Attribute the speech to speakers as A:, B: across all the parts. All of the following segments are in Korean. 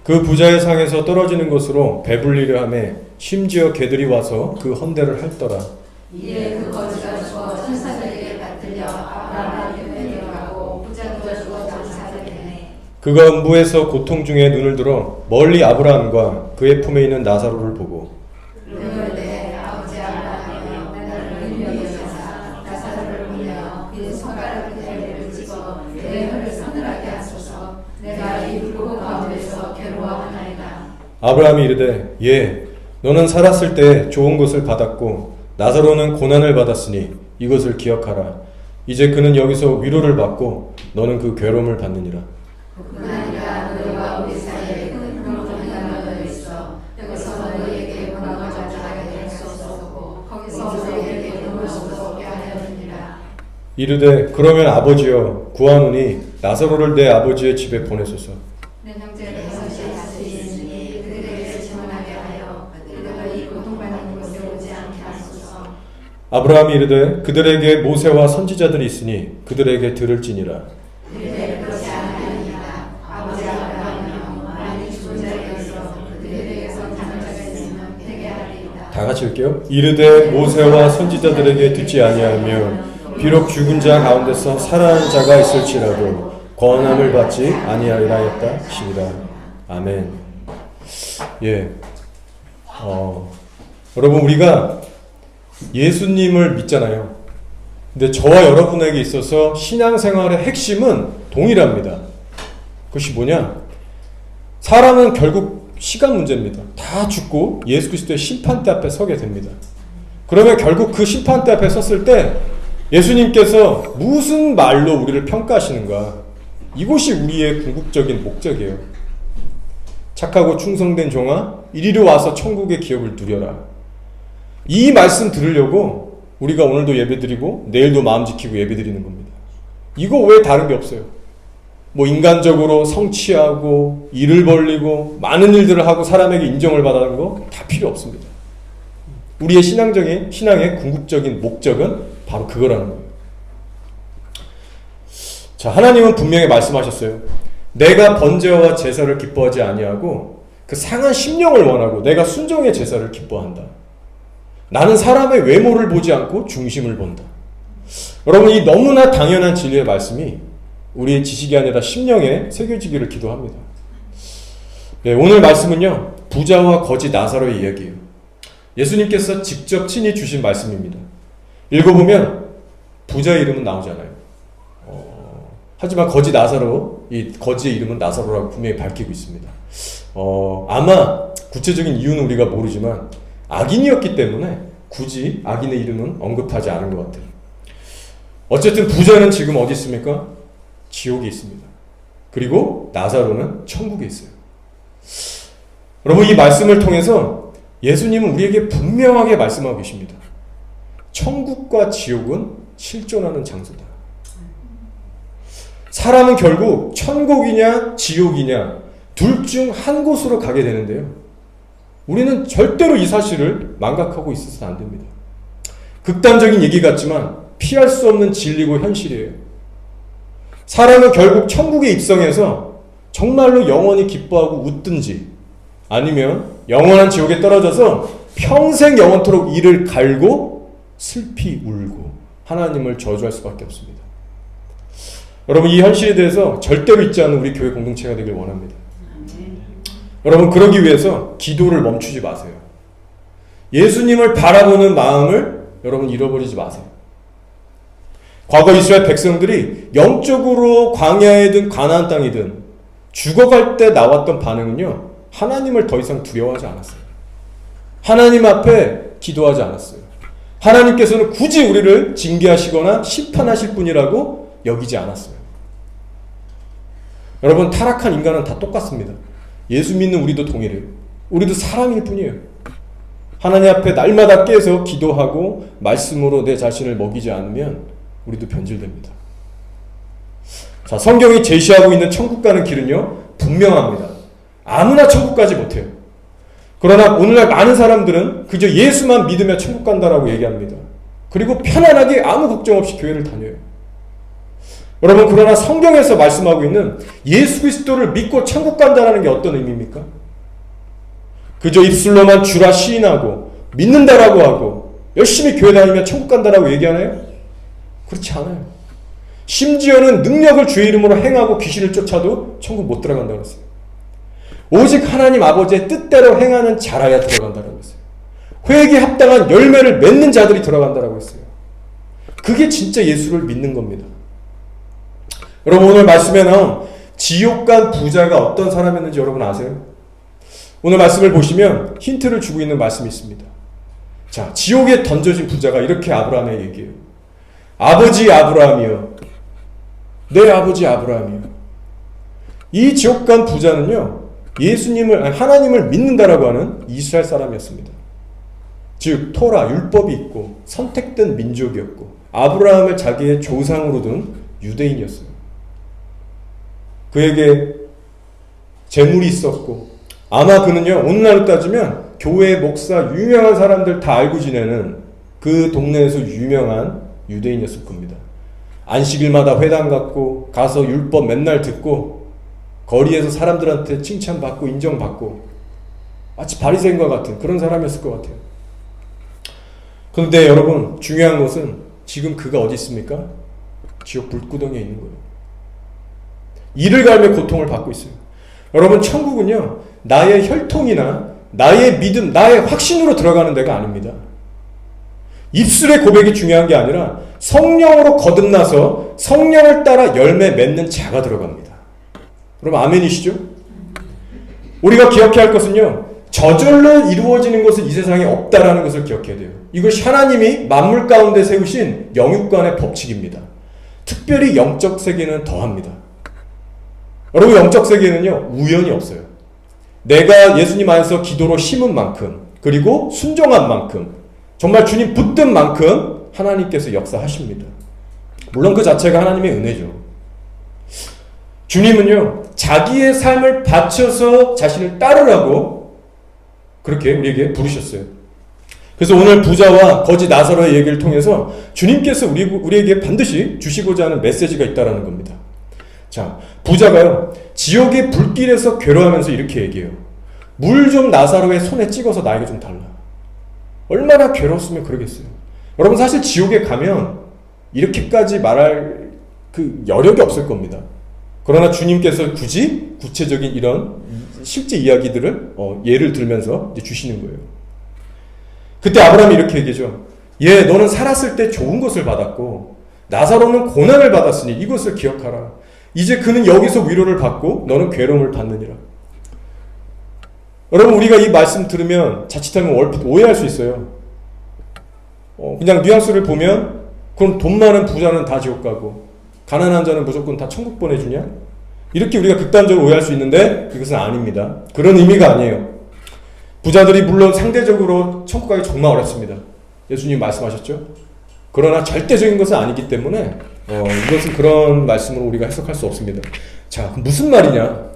A: 그 부자의 상에서 떨어지는 것으로 배불리려 하매 심지어 개들이 와서 그 헌대를 핥더라.
B: 이에 그 거지가 죽어 천사들에게 받들려 아브라함에게 데려가고 부자도 죽어 천사들에게.
A: 그가 음부에서 고통 중에 눈을 들어 멀리 아브라함과 그의 품에 있는 나사로를 보고
B: 그럴 때 아버지 아브라함이여 나를 위하여사 나사로를 보내어 그의 손가락을 대를 찍어 내 혀를 서늘하게 하소서. 내가 이 불고 가운데서 괴로워하나이다.
A: 아브라함이 이르되 예 너는 살았을 때 좋은 것을 받았고 나사로는 고난을 받았으니 이것을 기억하라. 이제 그는 여기서 위로를 받고 너는 그 괴로움을 받느니라.
B: 그러니까 너희와 우리 사이에 큰 공통이가 널려 있어. 여기서 너희에게 문화가 전하게 될 수 없었고 거기서 너희에게 눈물 수 없게 하려느니라.
A: 이르되 그러면 아버지여 구하노니 나사로를 내 아버지의 집에 보내소서.
B: 내 형제를 다시 갈수 있으니 그들에게 증언하게 하여 그들과 이 고통받는 곳에 오지 않게 하소서.
A: 아브라함이 이르되 그들에게 모세와 선지자들이 있으니 그들에게 들을지니라.
B: 그들에게 그렇지 않으리이다. 아버지 아브라함이여 만일 죽은 자에게서 그들에게서 다른 자가 있으면 되게 하리이다.
A: 다 같이 읽게요. 이르되 모세와 선지자들에게 듣지 아니하며 비록 죽은 자 가운데서 살아난 자가 있을지라도 권함을 받지 아니하리라 했다 시니라. 아멘. 예. 여러분 우리가 예수님을 믿잖아요. 근데 저와 여러분에게 있어서 신앙생활의 핵심은 동일합니다. 그것이 뭐냐? 사람은 결국 시간 문제입니다. 다 죽고 예수 그리스도의 심판대 앞에 서게 됩니다. 그러면 결국 그 심판대 앞에 섰을 때 예수님께서 무슨 말로 우리를 평가하시는가? 이것이 우리의 궁극적인 목적이에요. 착하고 충성된 종아, 이리로 와서 천국의 기업을 누려라. 이 말씀 들으려고 우리가 오늘도 예배드리고 내일도 마음 지키고 예배드리는 겁니다. 이거 외에 다른 게 없어요. 뭐 인간적으로 성취하고 일을 벌리고 많은 일들을 하고 사람에게 인정을 받는 거 다 필요 없습니다. 우리의 신앙의 궁극적인 목적은 바로 그거라는 거예요. 자, 하나님은 분명히 말씀하셨어요. 내가 번제와 제사를 기뻐하지 아니하고 그 상한 심령을 원하고 내가 순종의 제사를 기뻐한다. 나는 사람의 외모를 보지 않고 중심을 본다. 여러분 이 너무나 당연한 진리의 말씀이 우리의 지식이 아니라 심령에 새겨지기를 기도합니다. 네, 오늘 말씀은요 부자와 거지 나사로의 이야기예요. 예수님께서 직접 친히 주신 말씀입니다. 읽어보면 부자의 이름은 나오지 않아요. 하지만 거지 나사로, 이 거지의 이름은 나사로라고 분명히 밝히고 있습니다. 아마 구체적인 이유는 우리가 모르지만 악인이었기 때문에 굳이 악인의 이름은 언급하지 않은 것 같아요. 어쨌든 부자는 지금 어디 있습니까? 지옥에 있습니다. 그리고 나사로는 천국에 있어요. 여러분 이 말씀을 통해서 예수님은 우리에게 분명하게 말씀하고 계십니다. 천국과 지옥은 실존하는 장소다. 사람은 결국 천국이냐 지옥이냐 둘 중 한 곳으로 가게 되는데요. 우리는 절대로 이 사실을 망각하고 있어서는 안 됩니다. 극단적인 얘기 같지만 피할 수 없는 진리고 현실이에요. 사람은 결국 천국에 입성해서 정말로 영원히 기뻐하고 웃든지 아니면 영원한 지옥에 떨어져서 평생 영원토록 이를 갈고 슬피 울고 하나님을 저주할 수밖에 없습니다. 여러분 이 현실에 대해서 절대로 잊지 않는 우리 교회 공동체가 되길 원합니다. 여러분 그러기 위해서 기도를 멈추지 마세요. 예수님을 바라보는 마음을 여러분 잃어버리지 마세요. 과거 이스라엘 백성들이 영적으로 광야이든 가나안 땅이든 죽어갈 때 나왔던 반응은요 하나님을 더 이상 두려워하지 않았어요. 하나님 앞에 기도하지 않았어요. 하나님께서는 굳이 우리를 징계하시거나 심판하실 분이라고 여기지 않았어요. 여러분 타락한 인간은 다 똑같습니다. 예수 믿는 우리도 동일해요. 우리도 사람일 뿐이에요. 하나님 앞에 날마다 깨서 기도하고 말씀으로 내 자신을 먹이지 않으면 우리도 변질됩니다. 자, 성경이 제시하고 있는 천국 가는 길은요 분명합니다. 아무나 천국 가지 못해요. 그러나 오늘날 많은 사람들은 그저 예수만 믿으면 천국 간다라고 얘기합니다. 그리고 편안하게 아무 걱정 없이 교회를 다녀요. 여러분, 그러나 성경에서 말씀하고 있는 예수 그리스도를 믿고 천국 간다는 게 어떤 의미입니까? 그저 입술로만 주라 시인하고 믿는다라고 하고 열심히 교회 다니면 천국 간다라고 얘기하나요? 그렇지 않아요. 심지어는 능력을 주의 이름으로 행하고 귀신을 쫓아도 천국 못 들어간다고 했어요. 오직 하나님 아버지의 뜻대로 행하는 자라야 들어간다고 했어요. 회개에 합당한 열매를 맺는 자들이 들어간다고 했어요. 그게 진짜 예수를 믿는 겁니다. 여러분, 오늘 말씀에 나온 지옥 간 부자가 어떤 사람이었는지 여러분 아세요? 오늘 말씀을 보시면 힌트를 주고 있는 말씀이 있습니다. 자, 지옥에 던져진 부자가 이렇게 아브라함에 얘기해요. 아버지 아브라함이여, 내 아버지 아브라함이여. 이 지옥 간 부자는요, 하나님을 믿는다라고 하는 이스라엘 사람이었습니다. 즉 토라, 율법이 있고 선택된 민족이었고 아브라함을 자기의 조상으로 둔 유대인이었어요. 그에게 재물이 있었고 아마 그는요, 오늘날로 따지면 교회 목사, 유명한 사람들 다 알고 지내는 그 동네에서 유명한 유대인이었을 겁니다. 안식일마다 회당 갔고 가서 율법 맨날 듣고 거리에서 사람들한테 칭찬받고 인정받고 마치 바리새인과 같은 그런 사람이었을 것 같아요. 그런데 여러분, 중요한 것은 지금 그가 어디 있습니까? 지옥 불구덩이에 있는 거예요. 이를 갈며 고통을 받고 있어요. 여러분, 천국은요, 나의 혈통이나 나의 믿음, 나의 확신으로 들어가는 데가 아닙니다. 입술의 고백이 중요한 게 아니라 성령으로 거듭나서 성령을 따라 열매 맺는 자가 들어갑니다. 여러분, 아멘이시죠? 우리가 기억해야 할 것은요, 저절로 이루어지는 것은 이 세상에 없다라는 것을 기억해야 돼요. 이것이 하나님이 만물 가운데 세우신 영육간의 법칙입니다. 특별히 영적 세계는 더합니다. 여러분, 영적 세계는요, 우연이 없어요. 내가 예수님 안에서 기도로 심은 만큼, 그리고 순종한 만큼, 정말 주님 붙든 만큼 하나님께서 역사하십니다. 물론 그 자체가 하나님의 은혜죠. 주님은요, 자기의 삶을 바쳐서 자신을 따르라고 그렇게 우리에게 부르셨어요. 그래서 오늘 부자와 거지 나사로의 얘기를 통해서 주님께서 우리에게 반드시 주시고자 하는 메시지가 있다는 겁니다. 자, 부자가요, 지옥의 불길에서 괴로워하면서 이렇게 얘기해요. 물 좀 나사로의 손에 찍어서 나에게 좀 달라. 얼마나 괴로웠으면 그러겠어요. 여러분, 사실 지옥에 가면 이렇게까지 말할 그 여력이 없을 겁니다. 그러나 주님께서 굳이 구체적인 이런 실제 이야기들을 예를 들면서 이제 주시는 거예요. 그때 아브라함이 이렇게 얘기하죠. 너는 살았을 때 좋은 것을 받았고 나사로는 고난을 받았으니 이것을 기억하라. 이제 그는 여기서 위로를 받고 너는 괴로움을 받느니라. 여러분, 우리가 이 말씀 들으면 자칫하면 얼핏 오해할 수 있어요. 그냥 뉘앙스를 보면 그럼 돈 많은 부자는 다 지옥 가고 가난한 자는 무조건 다 천국 보내주냐? 이렇게 우리가 극단적으로 오해할 수 있는데 이것은 아닙니다. 그런 의미가 아니에요. 부자들이 물론 상대적으로 천국 가기 정말 어렵습니다. 예수님 말씀하셨죠? 그러나 절대적인 것은 아니기 때문에 이것은 그런 말씀으로 우리가 해석할 수 없습니다. 자, 무슨 말이냐?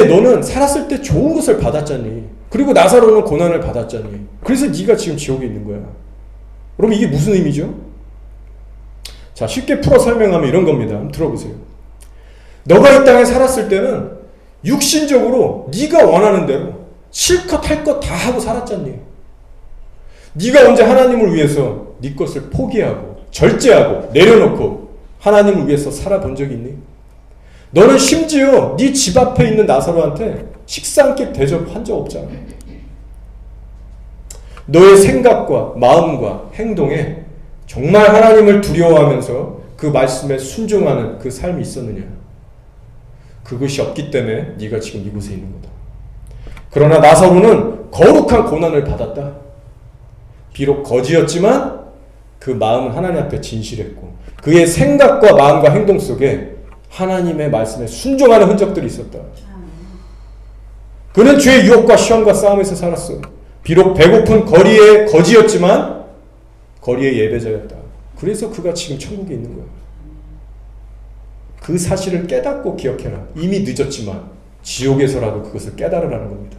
A: 너는 살았을 때 좋은 것을 받았잖니. 그리고 나사로는 고난을 받았잖니. 그래서 네가 지금 지옥에 있는 거야. 그럼 이게 무슨 의미죠? 자, 쉽게 풀어 설명하면 이런 겁니다. 한번 들어보세요. 너가 이 땅에 살았을 때는 육신적으로 네가 원하는 대로 실컷 할 것 다 하고 살았잖니. 네가 언제 하나님을 위해서 네 것을 포기하고 절제하고 내려놓고 하나님을 위해서 살아본 적이 있니? 너는 심지어 네 집 앞에 있는 나사로한테 식사 한 끼 대접한 적 없잖아. 너의 생각과 마음과 행동에 정말 하나님을 두려워하면서 그 말씀에 순종하는 그 삶이 있었느냐? 그것이 없기 때문에 네가 지금 이곳에 있는 거다. 그러나 나사로는 거룩한 고난을 받았다. 비록 거지였지만 그 마음은 하나님 앞에 진실했고 그의 생각과 마음과 행동 속에 하나님의 말씀에 순종하는 흔적들이 있었다. 그는 죄의 유혹과 시험과 싸움에서 살았어. 비록 배고픈 거리의 거지였지만 거리의 예배자였다. 그래서 그가 지금 천국에 있는 거야. 그 사실을 깨닫고 기억해라. 이미 늦었지만 지옥에서라도 그것을 깨달으라는 겁니다.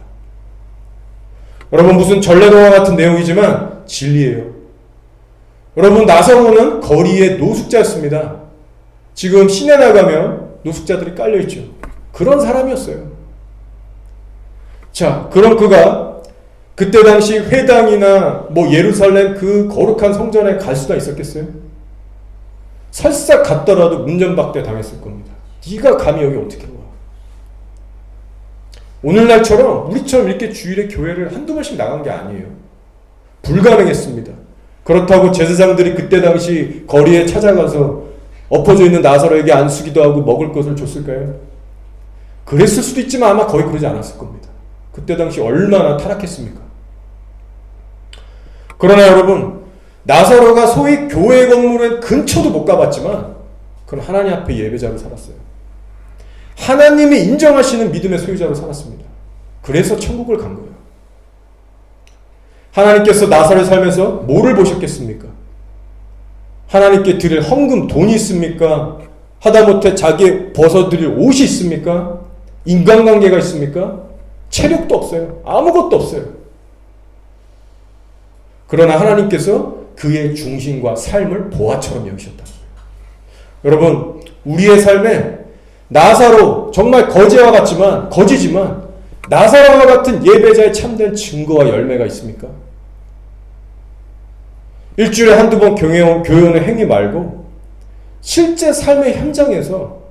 A: 여러분, 무슨 전래동화 같은 내용이지만 진리예요. 여러분, 나사로는 거리의 노숙자였습니다. 지금 시내 나가면 노숙자들이 깔려있죠. 그런 사람이었어요. 자, 그럼 그가 그때 당시 회당이나 예루살렘 그 거룩한 성전에 갈 수가 있었겠어요? 설사 갔더라도 문전박대 당했을 겁니다. 네가 감히 여기 어떻게 와? 오늘날처럼 우리처럼 이렇게 주일에 교회를 한두 번씩 나간 게 아니에요. 불가능했습니다. 그렇다고 제사장들이 그때 당시 거리에 찾아가서 엎어져 있는 나사로에게 안수기도 하고 먹을 것을 줬을까요? 그랬을 수도 있지만 아마 거의 그러지 않았을 겁니다. 그때 당시 얼마나 타락했습니까? 그러나 여러분, 나사로가 소위 교회 건물의 근처도 못 가봤지만 그는 하나님 앞에 예배자로 살았어요. 하나님이 인정하시는 믿음의 소유자로 살았습니다. 그래서 천국을 간 거예요. 하나님께서 나사로의 삶에서 뭐를 보셨겠습니까? 하나님께 드릴 헌금 돈이 있습니까? 하다못해 자기 벗어드릴 옷이 있습니까? 인간관계가 있습니까? 체력도 없어요. 아무것도 없어요. 그러나 하나님께서 그의 중심과 삶을 보화처럼 여기셨다. 여러분, 우리의 삶에 나사로 정말 거지지만 나사로와 같은 예배자의 참된 증거와 열매가 있습니까? 일주일에 한두 번 교회오는 행위 말고 실제 삶의 현장에서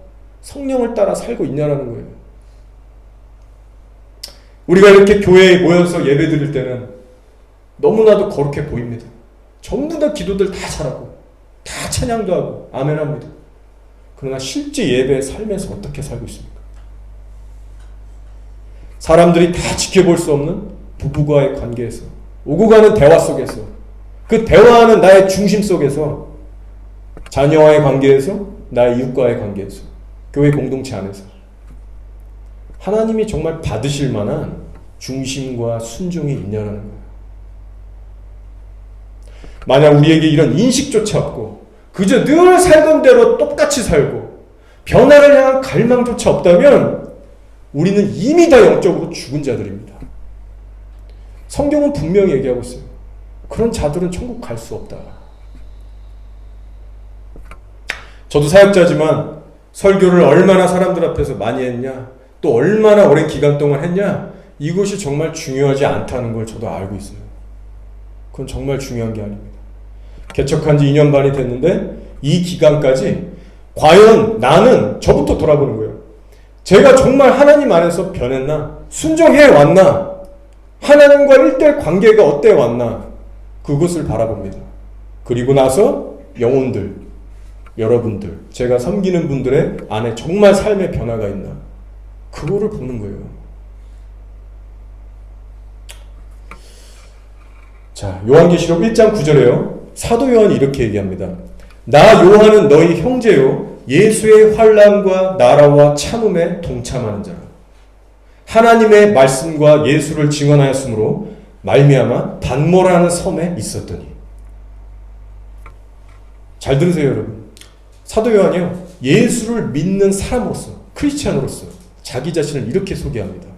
A: 성령을 따라 살고 있냐는 거예요. 우리가 이렇게 교회에 모여서 예배 드릴 때는 너무나도 거룩해 보입니다. 전부 다 기도들 다 잘하고 다 찬양도 하고 아멘합니다. 그러나 실제 예배의 삶에서 어떻게 살고 있습니까? 사람들이 다 지켜볼 수 없는 부부와의 관계에서, 오고 가는 대화 속에서, 그 대화하는 나의 중심 속에서, 자녀와의 관계에서, 나의 이웃과의 관계에서, 교회 공동체 안에서 하나님이 정말 받으실 만한 중심과 순종이 있냐는 거예요. 만약 우리에게 이런 인식조차 없고 그저 늘 살던 대로 똑같이 살고 변화를 향한 갈망조차 없다면 우리는 이미 다 영적으로 죽은 자들입니다. 성경은 분명히 얘기하고 있어요. 그런 자들은 천국 갈 수 없다. 저도 사역자지만 설교를 얼마나 사람들 앞에서 많이 했냐, 또 얼마나 오랜 기간 동안 했냐, 이것이 정말 중요하지 않다는 걸 저도 알고 있어요. 그건 정말 중요한 게 아닙니다. 개척한 지 2년 반이 됐는데 이 기간까지 과연 나는 저부터 돌아보는 거예요. 제가 정말 하나님 안에서 변했나? 순종해 왔나? 하나님과 1대1 관계가 어때 왔나? 그것을 바라봅니다. 그리고 나서 영혼들, 여러분들, 제가 섬기는 분들의 안에 정말 삶의 변화가 있나? 그거를 보는 거예요. 자, 요한계시록 1장 9절에요. 사도 요한이 이렇게 얘기합니다. 나 요한은 너희 형제요 예수의 환난과 나라와 참음에 동참하는 자라. 하나님의 말씀과 예수를 증언하였으므로 말미암아 반모라는 섬에 있었더니. 잘 들으세요, 여러분. 사도 요한이요 예수를 믿는 사람으로서, 크리스찬으로서 자기 자신을 이렇게 소개합니다.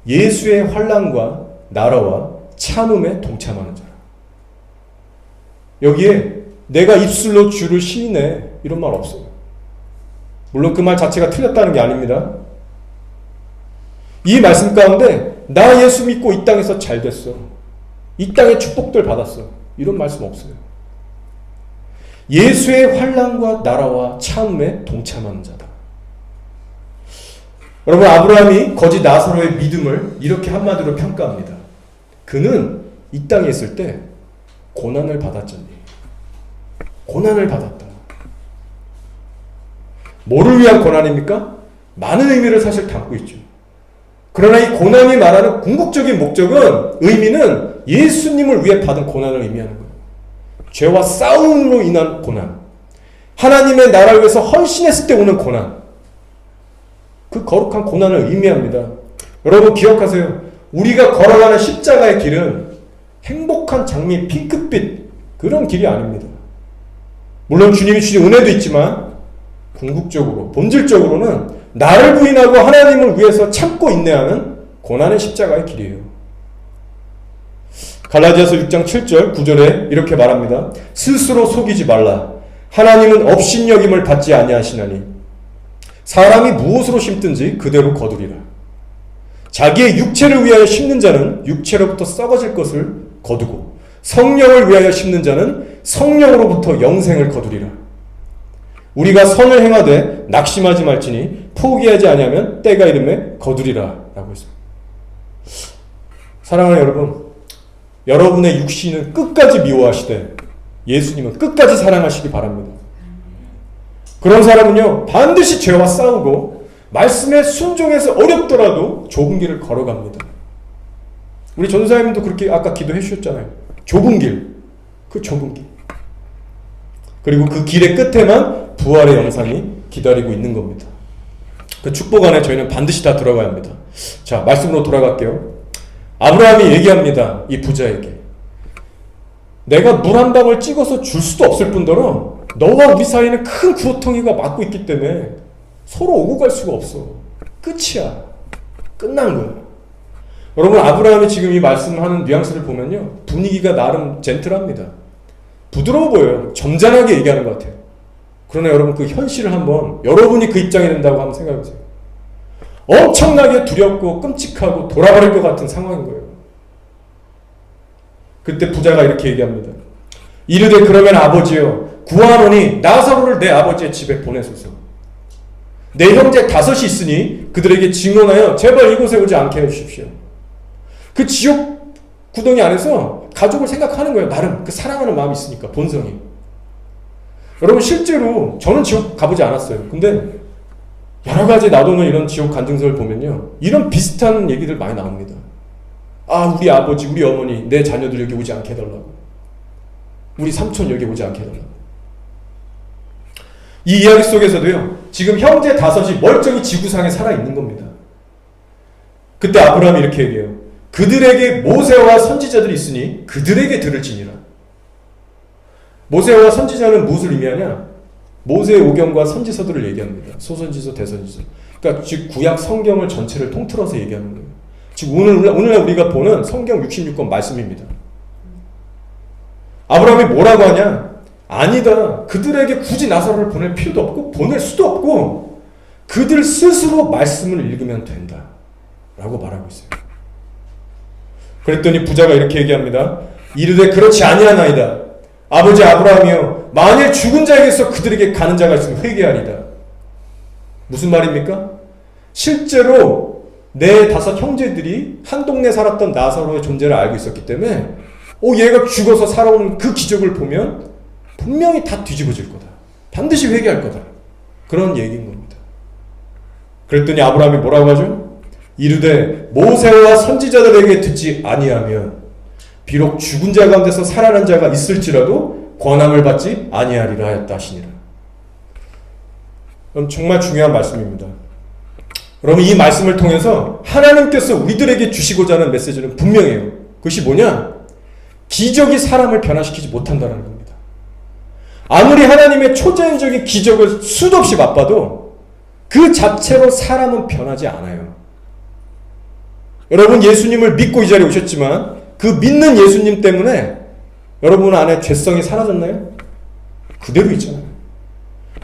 A: 예수의 환난과 나라와 참음에 동참하는 자라. 여기에 내가 입술로 주를 시인해 이런 말 없어요. 물론 그 말 자체가 틀렸다는 게 아닙니다. 이 말씀 가운데 나 예수 믿고 이 땅에서 잘 됐어, 이 땅의 축복들 받았어, 이런 말씀 없어요. 예수의 환난과 나라와 참음에 동참하는 자다. 여러분, 아브라함이 거지 나사로의 믿음을 이렇게 한마디로 평가합니다. 그는 이 땅에 있을 때 고난을 받았잖니. 고난을 받았다. 뭐를 위한 고난입니까? 많은 의미를 사실 담고 있죠. 그러나 이 고난이 말하는 궁극적인 목적은, 의미는 예수님을 위해 받은 고난을 의미하는 거예요. 죄와 싸움으로 인한 고난, 하나님의 나라를 위해서 헌신했을 때 오는 고난, 그 거룩한 고난을 의미합니다. 여러분 기억하세요. 우리가 걸어가는 십자가의 길은 행복한 장미 핑크빛 그런 길이 아닙니다. 물론 주님이 주신 은혜도 있지만 궁극적으로, 본질적으로는 나를 부인하고 하나님을 위해서 참고 인내하는 고난의 십자가의 길이에요. 갈라디아서 6장 7절 9절에 이렇게 말합니다. 스스로 속이지 말라. 하나님은 업신여김을 받지 아니하시나니 사람이 무엇으로 심든지 그대로 거두리라. 자기의 육체를 위하여 심는 자는 육체로부터 썩어질 것을 거두고 성령을 위하여 심는 자는 성령으로부터 영생을 거두리라. 우리가 선을 행하되 낙심하지 말지니 포기하지 아니하면 때가 이름에 거두리라 라고 했습니다. 사랑하는 여러분, 여러분의 육신은 끝까지 미워하시되 예수님은 끝까지 사랑하시기 바랍니다. 그런 사람은요 반드시 죄와 싸우고 말씀에 순종해서 어렵더라도 좁은 길을 걸어갑니다. 우리 전사님도 그렇게 아까 기도해 주셨잖아요. 좁은 길, 그 좁은 길. 그리고 그 길의 끝에만 부활의 영상이 기다리고 있는 겁니다. 그 축복 안에 저희는 반드시 다 들어가야 합니다. 자, 말씀으로 돌아갈게요. 아브라함이 얘기합니다. 이 부자에게. 내가 물 한 방울 찍어서 줄 수도 없을 뿐더러 너와 우리 사이에는 큰 구렁텅이가 막고 있기 때문에 서로 오고 갈 수가 없어. 끝이야. 끝난 거야. 여러분, 아브라함이 지금 이 말씀하는 뉘앙스를 보면요 분위기가 나름 젠틀합니다. 부드러워 보여요. 점잖하게 얘기하는 것 같아요. 그러나 여러분, 그 현실을 한번 여러분이 그 입장이 된다고 한번 생각해보세요. 엄청나게 두렵고 끔찍하고 돌아버릴 것 같은 상황인 거예요. 그때 부자가 이렇게 얘기합니다. 이르되 그러면 아버지여 구하노니 나사로를 내 아버지의 집에 보내소서. 내 형제 5이 있으니 그들에게 증언하여 제발 이곳에 오지 않게 해주십시오. 그 지옥 구덩이 안에서 가족을 생각하는 거예요. 나름 그 사랑하는 마음이 있으니까 본성이. 여러분, 실제로 저는 지옥 가보지 않았어요. 근데 여러 가지 나도는 이런 지옥 간증서를 보면요 이런 비슷한 얘기들 많이 나옵니다. 아, 우리 아버지, 우리 어머니, 내 자녀들 여기 오지 않게 해달라고. 우리 삼촌 여기 오지 않게 해달라고. 이 이야기 속에서도요 지금 형제 5이 멀쩡히 지구상에 살아있는 겁니다. 그때 아브라함이 이렇게 얘기해요. 그들에게 모세와 선지자들이 있으니 그들에게 들을지니라. 모세와 선지자는 무엇을 의미하냐? 모세의 오경과 선지서들을 얘기합니다. 소선지서, 대선지서. 그러니까 즉 구약 성경을 전체를 통틀어서 얘기하는 거예요. 지금 오늘날 우리가 보는 성경 66권 말씀입니다. 아브라함이 뭐라고 하냐? 아니다. 그들에게 굳이 나사로를 보낼 필요도 없고 보낼 수도 없고 그들 스스로 말씀을 읽으면 된다 라고 말하고 있어요. 그랬더니 부자가 이렇게 얘기합니다. 이르되 그렇지 아니하나이다. 아버지 아브라함이여 만일 죽은 자에게서 그들에게 가는 자가 있으면 회개하리다. 무슨 말입니까? 실제로 내 5 형제들이 한 동네 살았던 나사로의 존재를 알고 있었기 때문에 얘가 죽어서 살아오는 그 기적을 보면 분명히 다 뒤집어질 거다. 반드시 회개할 거다. 그런 얘기인 겁니다. 그랬더니 아브라함이 뭐라고 하죠? 이르되 모세와 선지자들에게 듣지 아니하면 비록 죽은 자 가운데서 살아난 자가 있을지라도 권함을 받지 아니하리라 하였다 하시니라. 그럼 정말 중요한 말씀입니다. 여러분, 이 말씀을 통해서 하나님께서 우리들에게 주시고자 하는 메시지는 분명해요. 그것이 뭐냐? 기적이 사람을 변화시키지 못한다는 겁니다. 아무리 하나님의 초자연적인 기적을 수도 없이 맛봐도 그 자체로 사람은 변하지 않아요. 여러분, 예수님을 믿고 이 자리에 오셨지만 그 믿는 예수님 때문에 여러분 안에 죄성이 사라졌나요? 그대로 있잖아요.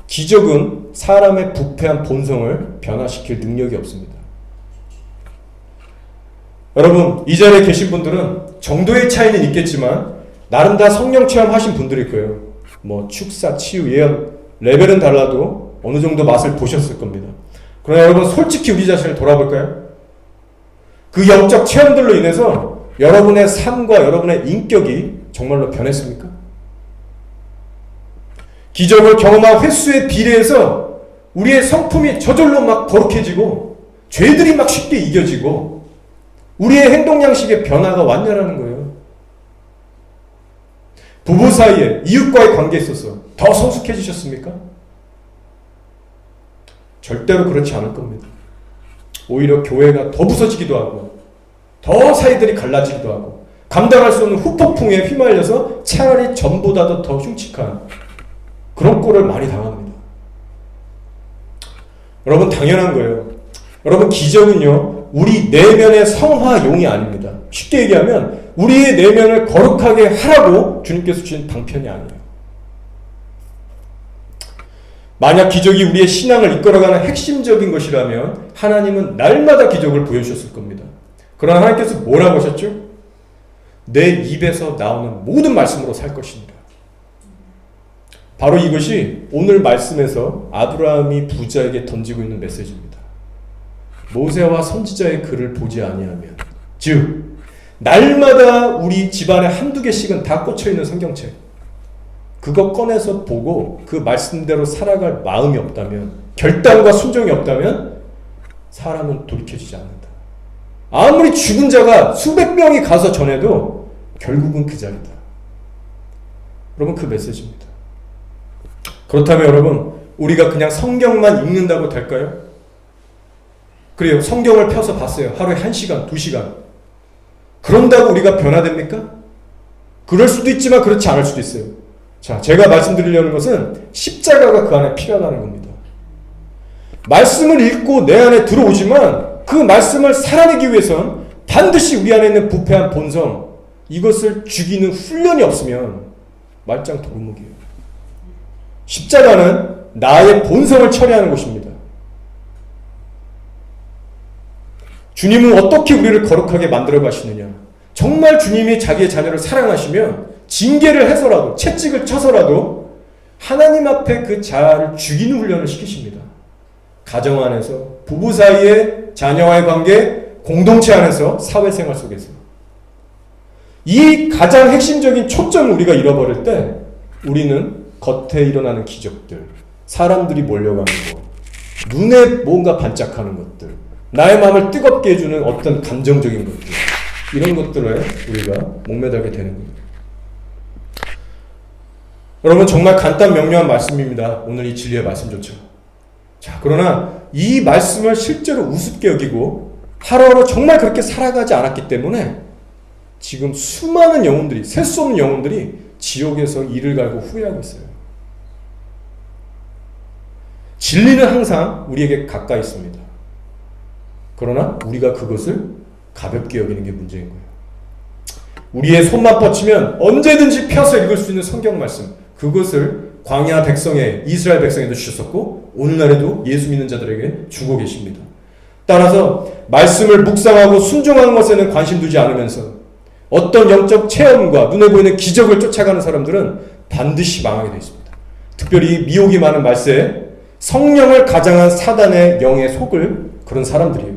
A: 기적은 사람의 부패한 본성을 변화시킬 능력이 없습니다. 여러분, 이 자리에 계신 분들은 정도의 차이는 있겠지만 나름 다 성령 체험하신 분들일 거예요. 뭐 축사, 치유, 예언 레벨은 달라도 어느 정도 맛을 보셨을 겁니다. 그러나 여러분, 솔직히 우리 자신을 돌아볼까요? 그 영적 체험들로 인해서 여러분의 삶과 여러분의 인격이 정말로 변했습니까? 기적을 경험한 횟수에 비례해서 우리의 성품이 저절로 막 거룩해지고 죄들이 막 쉽게 이겨지고 우리의 행동 양식의 변화가 왔냐라는 거예요. 부부 사이에 이웃과의 관계에 있어서 더 성숙해지셨습니까? 절대로 그렇지 않을 겁니다. 오히려 교회가 더 부서지기도 하고 더 사이들이 갈라지기도 하고 감당할 수 없는 후폭풍에 휘말려서 차라리 전보다도 더 흉측한 그런 꼴을 많이 당합니다. 여러분, 당연한 거예요. 여러분, 기적은요 우리 내면의 성화용이 아닙니다. 쉽게 얘기하면 우리의 내면을 거룩하게 하라고 주님께서 주신 방편이 아니에요. 만약 기적이 우리의 신앙을 이끌어가는 핵심적인 것이라면 하나님은 날마다 기적을 보여주셨을 겁니다. 그러나 하나님께서 뭐라고 하셨죠? 내 입에서 나오는 모든 말씀으로 살 것입니다. 바로 이것이 오늘 말씀에서 아브라함이 부자에게 던지고 있는 메시지입니다. 모세와 선지자의 글을 보지 아니하면, 즉 날마다 우리 집안에 한두 개씩은 다 꽂혀있는 성경책, 그거 꺼내서 보고 그 말씀대로 살아갈 마음이 없다면, 결단과 순종이 없다면 사람은 돌이켜지지 않는다. 아무리 죽은 자가 수백 명이 가서 전해도 결국은 그 자리다. 여러분, 그 메시지입니다. 그렇다면 여러분, 우리가 그냥 성경만 읽는다고 될까요? 그래요. 성경을 펴서 봤어요. 하루에 1시간, 2시간. 그런다고 우리가 변화됩니까? 그럴 수도 있지만 그렇지 않을 수도 있어요. 자, 제가 말씀드리려는 것은 십자가가 그 안에 필요하다는 겁니다. 말씀을 읽고 내 안에 들어오지만 그 말씀을 살아내기 위해선 반드시 우리 안에 있는 부패한 본성, 이것을 죽이는 훈련이 없으면 말짱 도루묵이에요. 십자가는 나의 본성을 처리하는 것입니다. 주님은 어떻게 우리를 거룩하게 만들어 가시느냐? 정말 주님이 자기의 자녀를 사랑하시면 징계를 해서라도, 채찍을 쳐서라도 하나님 앞에 그 자아를 죽이는 훈련을 시키십니다. 가정 안에서, 부부 사이에, 자녀와의 관계, 공동체 안에서, 사회생활 속에서. 이 가장 핵심적인 초점을 우리가 잃어버릴 때 우리는 겉에 일어나는 기적들, 사람들이 몰려가는 것, 눈에 뭔가 반짝하는 것들, 나의 마음을 뜨겁게 해주는 어떤 감정적인 것들, 이런 것들에 우리가 목매달게 되는 겁니다. 여러분, 정말 간단 명료한 말씀입니다. 오늘 이 진리의 말씀조차. 자, 그러나 이 말씀을 실제로 우습게 여기고 하루하루 정말 그렇게 살아가지 않았기 때문에 지금 수많은 영혼들이, 셀 수 없는 영혼들이 지옥에서 이를 갈고 후회하고 있어요. 진리는 항상 우리에게 가까이 있습니다. 그러나 우리가 그것을 가볍게 여기는 게 문제인 거예요. 우리의 손만 뻗치면 언제든지 펴서 읽을 수 있는 성경 말씀, 그것을 광야 백성에, 이스라엘 백성에도 주셨었고 오늘날에도 예수 믿는 자들에게 주고 계십니다. 따라서 말씀을 묵상하고 순종하는 것에는 관심 두지 않으면서 어떤 영적 체험과 눈에 보이는 기적을 쫓아가는 사람들은 반드시 망하게 되어 있습니다. 특별히 미혹이 많은 말세에 성령을 가장한 사단의 영에 속을 그런 사람들이에요.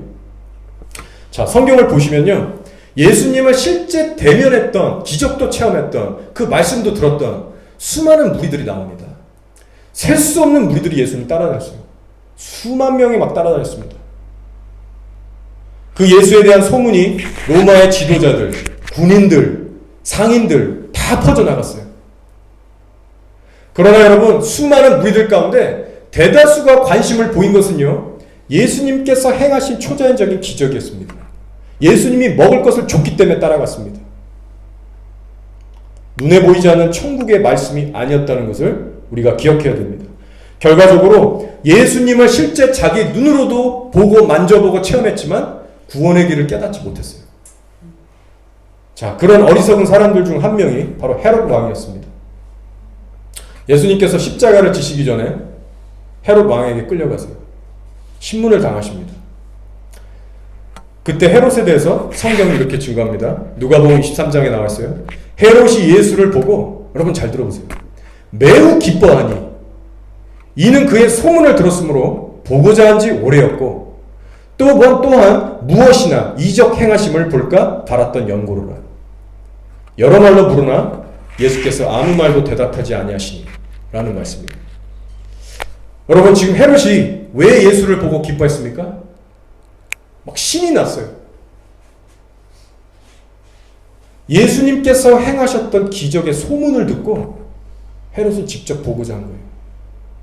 A: 자, 성경을 보시면요, 예수님을 실제 대면했던, 기적도 체험했던, 그 말씀도 들었던 수많은 무리들이 나옵니다. 셀 수 없는 무리들이 예수님을 따라다녔어요. 수만 명이 막 따라다녔습니다. 그 예수에 대한 소문이 로마의 지도자들, 군인들, 상인들 다 퍼져나갔어요. 그러나 여러분, 수많은 무리들 가운데 대다수가 관심을 보인 것은요, 예수님께서 행하신 초자연적인 기적이었습니다. 예수님이 먹을 것을 줬기 때문에 따라갔습니다. 눈에 보이지 않는 천국의 말씀이 아니었다는 것을 우리가 기억해야 됩니다. 결과적으로 예수님을 실제 자기 눈으로도 보고 만져보고 체험했지만 구원의 길을 깨닫지 못했어요. 자, 그런 어리석은 사람들 중 한 명이 바로 헤롯 왕이었습니다. 예수님께서 십자가를 지시기 전에 헤롯 왕에게 끌려가세요. 신문을 당하십니다. 그때 헤롯에 대해서 성경이 이렇게 증거합니다. 누가복음 23장에 나와 있어요. 헤롯이 예수를 보고, 여러분 잘 들어보세요, 매우 기뻐하니 이는 그의 소문을 들었으므로 보고자 한지 오래였고 또한 무엇이나 이적 행하심을 볼까 바랐던 연고로라. 여러 말로 물으나 예수께서 아무 말도 대답하지 아니하시니 라는 말씀입니다. 여러분, 지금 헤롯이 왜 예수를 보고 기뻐했습니까? 막 신이 났어요. 예수님께서 행하셨던 기적의 소문을 듣고 헤롯은 직접 보고자 한 거예요.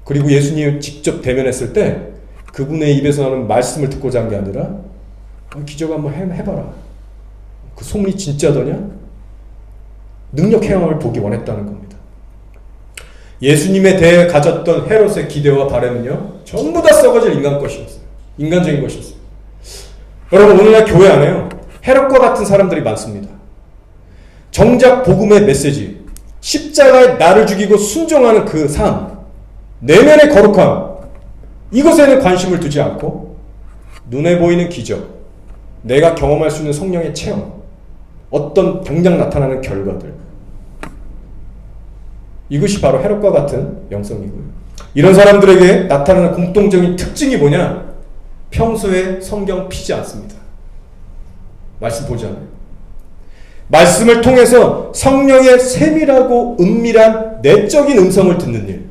A: 그리고 예수님을 직접 대면했을 때 그분의 입에서 나오는 말씀을 듣고자 한 게 아니라 기적 한번 해봐라, 그 소문이 진짜더냐? 능력 행함을 보기 원했다는 겁니다. 예수님에 대해 가졌던 헤롯의 기대와 바람은요, 전부 다 썩어질 인간 것이었어요. 인간적인 것이었어요. 여러분, 오늘날 교회 안에요, 헤롯과 같은 사람들이 많습니다. 정작 복음의 메시지, 십자가에 나를 죽이고 순종하는 그 삶, 내면의 거룩함, 이것에는 관심을 두지 않고 눈에 보이는 기적, 내가 경험할 수 있는 성령의 체험, 어떤 당장 나타나는 결과들, 이것이 바로 헤롯과 같은 영성이고요. 이런 사람들에게 나타나는 공통적인 특징이 뭐냐? 평소에 성경 피지 않습니다. 말씀 보지 않아요. 말씀을 통해서 성령의 세밀하고 은밀한 내적인 음성을 듣는 일.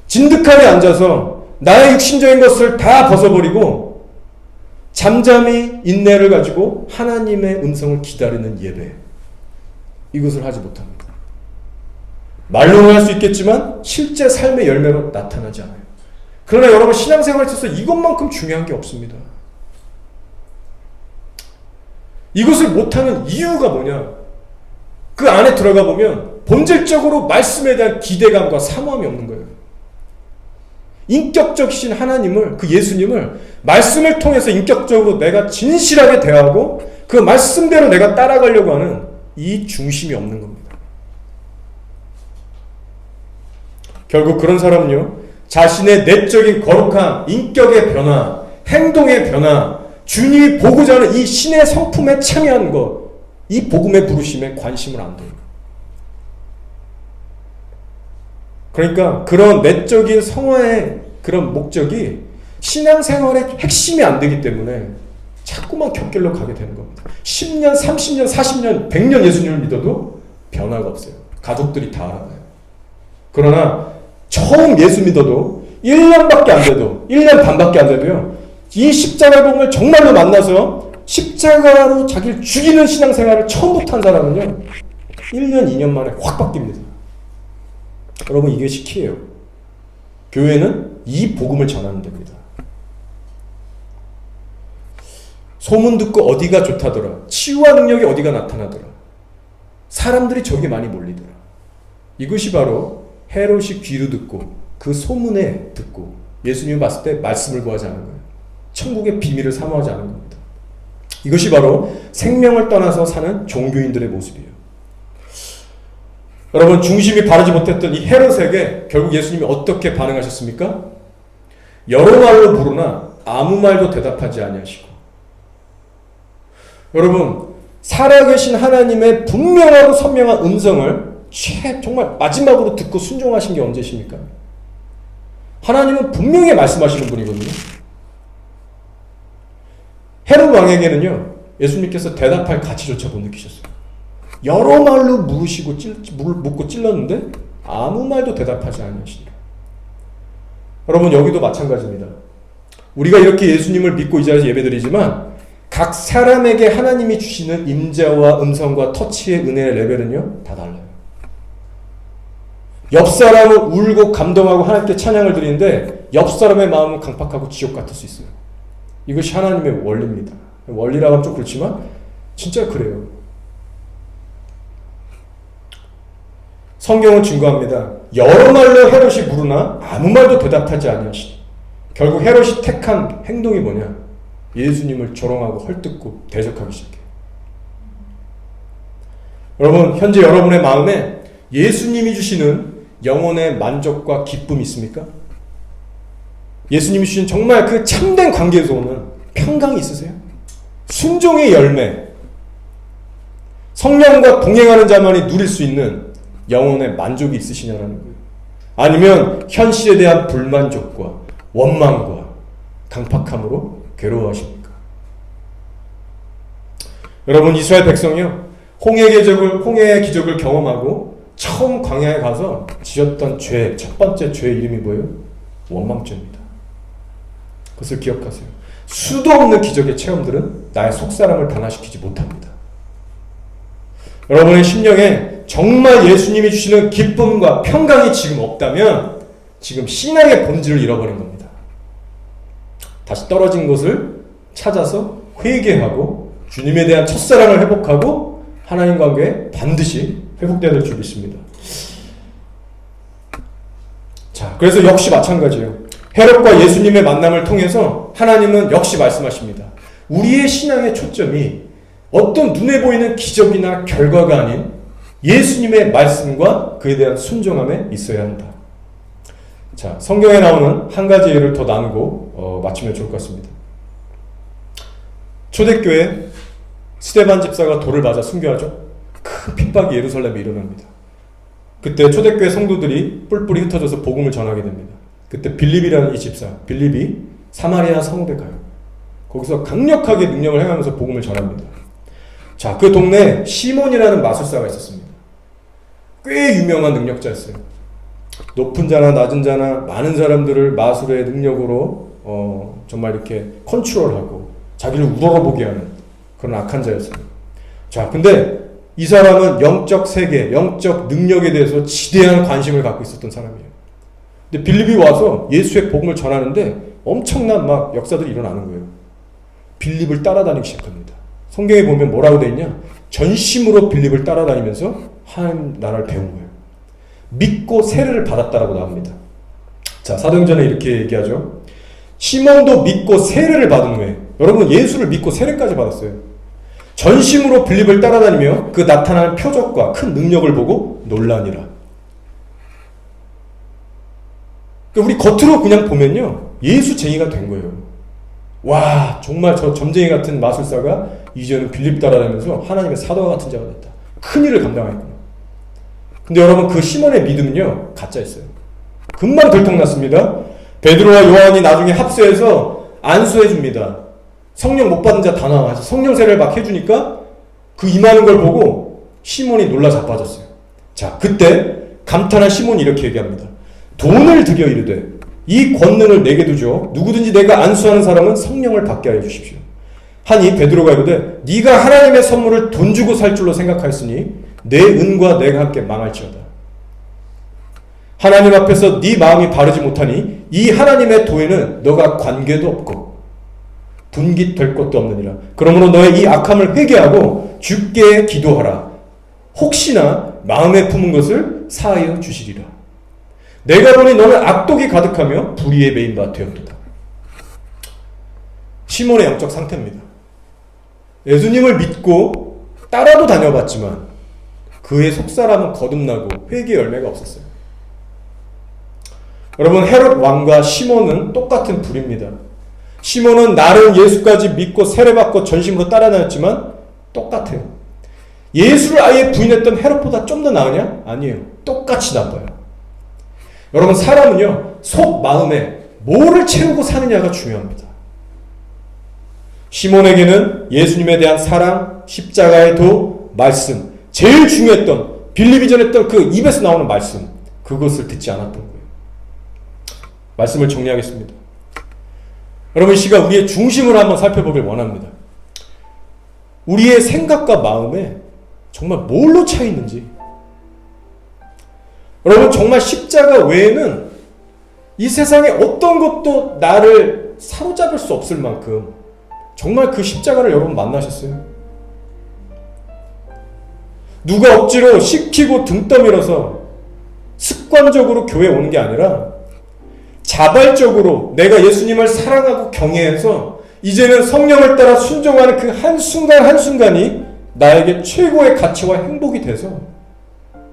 A: 진득하게 앉아서 나의 육신적인 것을 다 벗어버리고 잠잠히 인내를 가지고 하나님의 음성을 기다리는 예배. 이것을 하지 못합니다. 말로는 할 수 있겠지만 실제 삶의 열매로 나타나지 않아요. 그러나 여러분, 신앙생활에 있어서 이것만큼 중요한 게 없습니다. 이것을 못하는 이유가 뭐냐? 그 안에 들어가 보면 본질적으로 말씀에 대한 기대감과 사모함이 없는 거예요. 인격적이신 하나님을, 그 예수님을 말씀을 통해서 인격적으로 내가 진실하게 대하고 그 말씀대로 내가 따라가려고 하는 이 중심이 없는 겁니다. 결국 그런 사람은요, 자신의 내적인 거룩함, 인격의 변화, 행동의 변화, 주님이 보고자 하는 이 신의 성품에 참여하는 것, 이 복음의 부르심에 관심을 안 둬요. 그러니까 그런 내적인 성화의 그런 목적이 신앙생활의 핵심이 안 되기 때문에 자꾸만 곁길로 가게 되는 겁니다. 10년, 30년, 40년, 100년 예수님을 믿어도 변화가 없어요. 가족들이 다 알아요. 그러나 처음 예수 믿어도 1년밖에 안 돼도, 1년 반밖에 안 돼도요, 이 십자가의 복음을 정말로 만나서 십자가로 자기를 죽이는 신앙생활을 처음부터 한 사람은요, 1년, 2년 만에 확 바뀝니다. 여러분, 이것이 키예요. 교회는 이 복음을 전하는 데입니다. 소문 듣고 어디가 좋다더라, 치유와 능력이 어디가 나타나더라, 사람들이 저기에 많이 몰리더라. 이것이 바로 헤롯이 귀로 듣고 그 소문에 듣고 예수님을 봤을 때 말씀을 구하지 않은 거예요. 천국의 비밀을 사모하지 않은 겁니다. 이것이 바로 생명을 떠나서 사는 종교인들의 모습이에요. 여러분, 중심이 바르지 못했던 이 헤롯에게 결국 예수님이 어떻게 반응하셨습니까? 여러 말로 부르나 아무 말도 대답하지 아니하시고. 여러분, 살아계신 하나님의 분명하고 선명한 음성을 정말 마지막으로 듣고 순종하신 게 언제십니까? 하나님은 분명히 말씀하시는 분이거든요. 헤롯 왕에게는요, 예수님께서 대답할 가치조차 못 느끼셨어요. 여러 말로 묻고 찔렀는데 아무 말도 대답하지 않으시니라. 여러분, 여기도 마찬가지입니다. 우리가 이렇게 예수님을 믿고 이 자리에서 예배드리지만 각 사람에게 하나님이 주시는 임재와 음성과 터치의 은혜의 레벨은요, 다 달라요. 옆 사람은 울고 감동하고 하나님께 찬양을 드리는데 옆 사람의 마음은 강팍하고 지옥 같을 수 있어요. 이것이 하나님의 원리입니다. 원리라고 하면 좀 그렇지만 진짜 그래요. 성경은 증거합니다. 여러 말로 헤롯이 물으나 아무 말도 대답하지 아니하시니. 결국 헤롯이 택한 행동이 뭐냐? 예수님을 조롱하고 헐뜯고 대적하기 시작해요. 여러분, 현재 여러분의 마음에 예수님이 주시는 영혼의 만족과 기쁨이 있습니까? 예수님이 주신 정말 그 참된 관계에서 오는 평강이 있으세요? 순종의 열매, 성령과 동행하는 자만이 누릴 수 있는 영혼의 만족이 있으시냐라는 거예요. 아니면 현실에 대한 불만족과 원망과 강팍함으로 괴로워하십니까? 여러분, 이스라엘 백성이요, 홍해의 기적을 경험하고 처음 광야에 가서 지었던 죄, 첫 번째 죄의 이름이 뭐예요? 원망죄입니다. 그것을 기억하세요. 수도 없는 기적의 체험들은 나의 속사람을 변화시키지 못합니다. 여러분의 심령에 정말 예수님이 주시는 기쁨과 평강이 지금 없다면 지금 신앙의 본질을 잃어버린 겁니다. 다시 떨어진 것을 찾아서 회개하고 주님에 대한 첫사랑을 회복하고 하나님 관계에 반드시 회복되어야 될 줄 믿습니다. 자, 그래서 역시 마찬가지예요. 헤롯과 예수님의 만남을 통해서 하나님은 역시 말씀하십니다. 우리의 신앙의 초점이 어떤 눈에 보이는 기적이나 결과가 아닌 예수님의 말씀과 그에 대한 순종함에 있어야 한다. 자, 성경에 나오는 한 가지 예를 더 나누고 마치면 좋을 것 같습니다. 초대교회 스데반 집사가 돌을 맞아 순교하죠. 큰 핍박이 예루살렘에 일어납니다. 그때 초대교회 성도들이 뿔뿔이 흩어져서 복음을 전하게 됩니다. 그때 빌립이라는 이 집사, 빌립이 사마리아 성읍에 가요. 거기서 강력하게 능력을 행하면서 복음을 전합니다. 자, 그 동네에 시몬이라는 마술사가 있었습니다. 꽤 유명한 능력자였어요. 높은 자나 낮은 자나 많은 사람들을 마술의 능력으로 정말 이렇게 컨트롤하고 자기를 우러러보게 하는 그런 악한 자였어요. 자, 근데 이 사람은 영적 세계, 영적 능력에 대해서 지대한 관심을 갖고 있었던 사람이에요. 근데 빌립이 와서 예수의 복음을 전하는데 엄청난 막 역사들이 일어나는 거예요. 빌립을 따라다니기 시작합니다. 성경에 보면 뭐라고 되어 있냐? 전심으로 빌립을 따라다니면서 하나님 나라를 배운 거예요. 믿고 세례를 받았다라고 나옵니다. 자, 사도행전에 이렇게 얘기하죠. 시몬도 믿고 세례를 받은 후에, 여러분 예수를 믿고 세례까지 받았어요. 전심으로 빌립을 따라다니며 그 나타나는 표적과 큰 능력을 보고 놀라니라. 우리 겉으로 그냥 보면요, 예수쟁이가 된 거예요. 와, 정말 저 점쟁이 같은 마술사가 이제는 빌립 따라다니면서 하나님의 사도와 같은 자가 됐다. 큰 일을 감당했구나. 근데 여러분, 그 시몬의 믿음은요, 가짜였어요. 금방 들통났습니다. 베드로와 요한이 나중에 합세해서 안수해줍니다. 성령 못 받은 자 다 나와서 성령 세례를 막 해주니까 그 임하는 걸 보고 시몬이 놀라 자빠졌어요. 자, 그때 감탄한 시몬이 이렇게 얘기합니다. 돈을 들여 이르되 이 권능을 내게 두죠. 누구든지 내가 안수하는 사람은 성령을 받게 하여 주십시오. 하니 베드로가 이르되 네가 하나님의 선물을 돈 주고 살 줄로 생각하였으니 내 은과 내가 함께 망할지어다. 하나님 앞에서 네 마음이 바르지 못하니 이 하나님의 도에는 너가 관계도 없고 분깃 될 것도 없느니라. 그러므로 너의 이 악함을 회개하고 주께 기도하라. 혹시나 마음에 품은 것을 사하여 주시리라. 내가 보니 너는 악독이 가득하며 불의에 매인 바 되었도다. 시몬의 영적 상태입니다. 예수님을 믿고 따라도 다녀봤지만 그의 속사람은 거듭나고 회개의 열매가 없었어요. 여러분, 헤롯 왕과 시몬은 똑같은 불입니다. 시몬은 나름 예수까지 믿고 세례받고 전심으로 따라다녔지만 똑같아요. 예수를 아예 부인했던 헤롯보다 좀 더 나으냐? 아니에요. 똑같이 나빠요. 여러분, 사람은요, 속 마음에 뭐를 채우고 사느냐가 중요합니다. 시몬에게는 예수님에 대한 사랑, 십자가의 도, 말씀, 제일 중요했던 빌립이 전했던 그 입에서 나오는 말씀, 그것을 듣지 않았던 거예요. 말씀을 정리하겠습니다. 여러분, 이 시간 우리의 중심을 한번 살펴보길 원합니다. 우리의 생각과 마음에 정말 뭘로 차 있는지. 여러분, 정말 십자가 외에는 이 세상에 어떤 것도 나를 사로잡을 수 없을 만큼 정말 그 십자가를 여러분 만나셨어요? 누가 억지로 시키고 등 떠밀어서 습관적으로 교회에 오는 게 아니라 자발적으로 내가 예수님을 사랑하고 경외해서 이제는 성령을 따라 순종하는 그 한순간 한순간이 나에게 최고의 가치와 행복이 돼서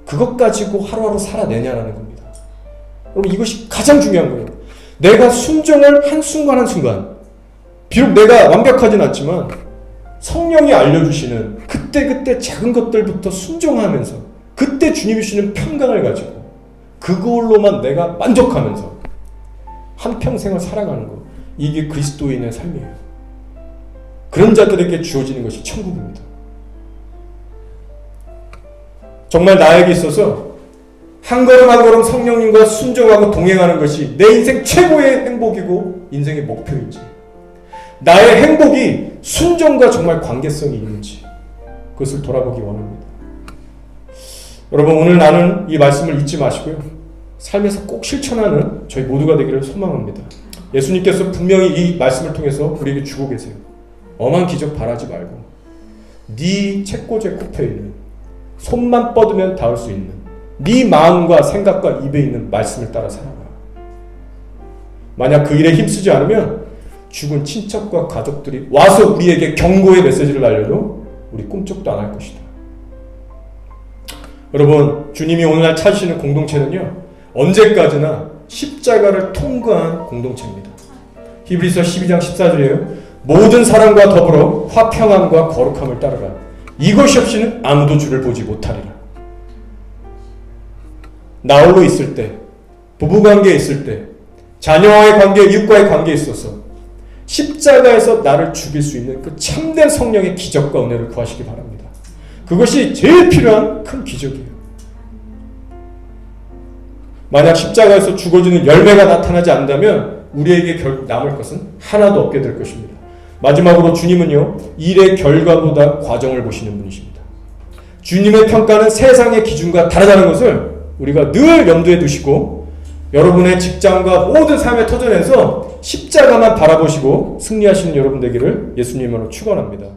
A: 그것 가지고 하루하루 살아내냐라는 겁니다. 여러분, 이것이 가장 중요한 거예요. 내가 순종을 한순간 한순간, 비록 내가 완벽하진 않지만 성령이 알려주시는 그때그때 작은 것들부터 순종하면서 그때 주님이 주시는 평강을 가지고 그걸로만 내가 만족하면서 한평생을 살아가는 것, 이게 그리스도인의 삶이에요. 그런 자들에게 주어지는 것이 천국입니다. 정말 나에게 있어서 한 걸음 한 걸음 성령님과 순종하고 동행하는 것이 내 인생 최고의 행복이고 인생의 목표인지, 나의 행복이 순종과 정말 관계성이 있는지 그것을 돌아보기 원합니다. 여러분, 오늘 나는 이 말씀을 잊지 마시고요, 삶에서 꼭 실천하는 저희 모두가 되기를 소망합니다. 예수님께서 분명히 이 말씀을 통해서 우리에게 주고 계세요. 엄한 기적 바라지 말고 네 책꽂이에 꼽혀 있는, 손만 뻗으면 닿을 수 있는 네 마음과 생각과 입에 있는 말씀을 따라 살아가. 만약 그 일에 힘쓰지 않으면 죽은 친척과 가족들이 와서 우리에게 경고의 메시지를 알려도 우리 꿈쩍도 안 할 것이다. 여러분, 주님이 오늘날 찾으시는 공동체는요, 언제까지나 십자가를 통과한 공동체입니다. 히브리서 12장 14절이에요. 모든 사람과 더불어 화평함과 거룩함을 따르라. 이것이 없이는 아무도 주를 보지 못하리라. 나 홀로 있을 때, 부부관계에 있을 때, 자녀와의 관계, 이웃과의 관계에 있어서 십자가에서 나를 죽일 수 있는 그 참된 성령의 기적과 은혜를 구하시기 바랍니다. 그것이 제일 필요한 큰 기적이에요. 만약 십자가에서 죽어지는 열매가 나타나지 않는다면 우리에게 남을 것은 하나도 없게 될 것입니다. 마지막으로 주님은요, 일의 결과보다 과정을 보시는 분이십니다. 주님의 평가는 세상의 기준과 다르다는 것을 우리가 늘 염두에 두시고 여러분의 직장과 모든 삶의 터전에서 십자가만 바라보시고 승리하시는 여러분 되기를 예수님으로 축원합니다.